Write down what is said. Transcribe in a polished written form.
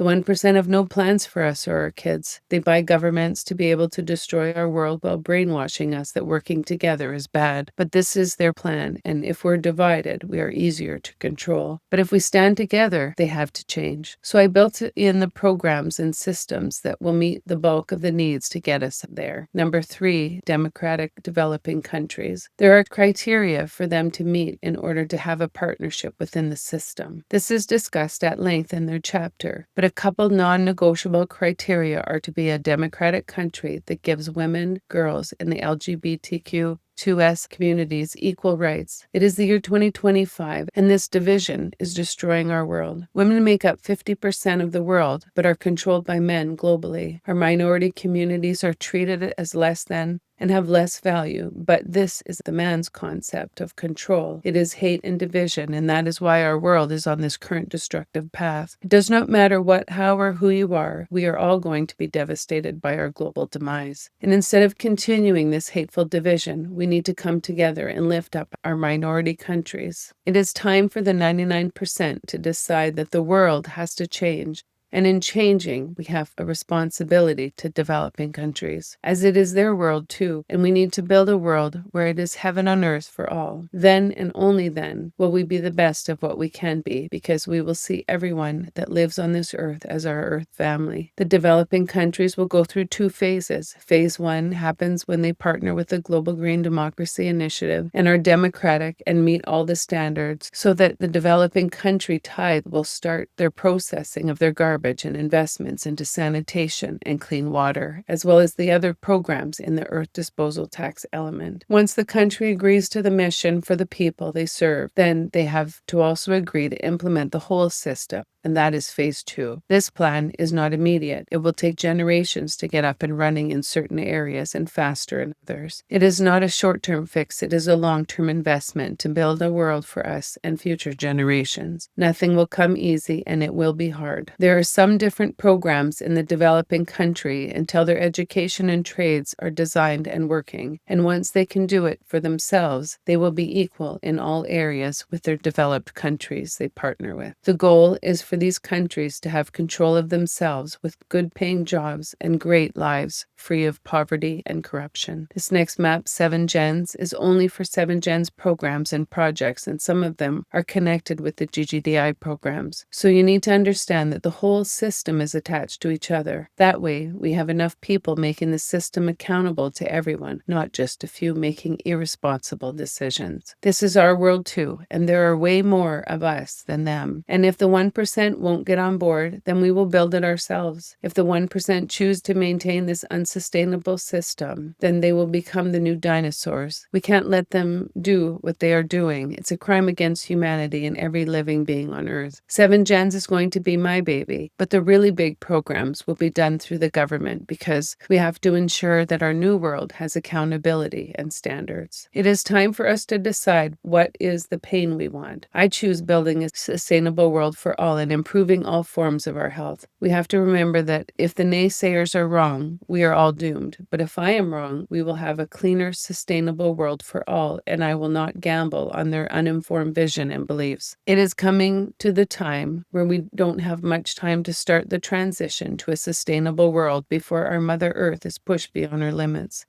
The 1% have no plans for us or our kids. They buy governments to be able to destroy our world while brainwashing us that working together is bad. But this is their plan, and if we're divided, we are easier to control. But if we stand together, they have to change. So I built in the programs and systems that will meet the bulk of the needs to get us there. Number 3, democratic developing countries. There are criteria for them to meet in order to have a partnership within the system. This is discussed at length in their chapter, but a couple non-negotiable criteria are to be a democratic country that gives women, girls, and the LGBTQ2S communities equal rights. It is the year 2025, and this division is destroying our world. Women make up 50% of the world, but are controlled by men globally. Our minority communities are treated as less than and have less value, but this is the man's concept of control. It is hate and division, and that is why our world is on this current destructive path. It does not matter what, how, or who you are, we are all going to be devastated by our global demise. And instead of continuing this hateful division, we need to come together and lift up our minority countries. It is time for the 99% to decide that the world has to change. And in changing, we have a responsibility to developing countries, as it is their world too, and we need to build a world where it is heaven on earth for all. Then and only then will we be the best of what we can be, because we will see everyone that lives on this earth as our earth family. The developing countries will go through 2 phases. Phase 1 happens when they partner with the Global Green Democracy Initiative and are democratic and meet all the standards, so that the developing country tithe will start their processing of their garbage and investments into sanitation and clean water, as well as the other programs in the earth disposal tax element. Once the country agrees to the mission for the people they serve, then they have to also agree to implement the whole system, and that is phase 2. This plan is not immediate. It will take generations to get up and running in certain areas and faster in others. It is not a short-term fix. It is a long-term investment to build a world for us and future generations. Nothing will come easy, and it will be hard. There are some different programs in the developing country until their education and trades are designed and working, and once they can do it for themselves, they will be equal in all areas with their developed countries they partner with. The goal is for these countries to have control of themselves with good-paying jobs and great lives free of poverty and corruption. This next map, 7 Gens, is only for 7 Gens programs and projects, and some of them are connected with the GGDI programs. So you need to understand that the whole system is attached to each other. That way, we have enough people making the system accountable to everyone, not just a few making irresponsible decisions. This is our world too, and there are way more of us than them. And if the 1% won't get on board, then we will build it ourselves. If the 1% choose to maintain this unsustainable system, then they will become the new dinosaurs. We can't let them do what they are doing. It's a crime against humanity and every living being on Earth. 7 Gens is going to be my baby, but the really big programs will be done through the government, because we have to ensure that our new world has accountability and standards. It is time for us to decide what is the pain we want. I choose building a sustainable world for all and improving all forms of our health. We have to remember that if the naysayers are wrong, we are all doomed. But if I am wrong, we will have a cleaner, sustainable world for all, and I will not gamble on their uninformed vision and beliefs. It is coming to the time where we don't have much time to start the transition to a sustainable world before our Mother Earth is pushed beyond her limits.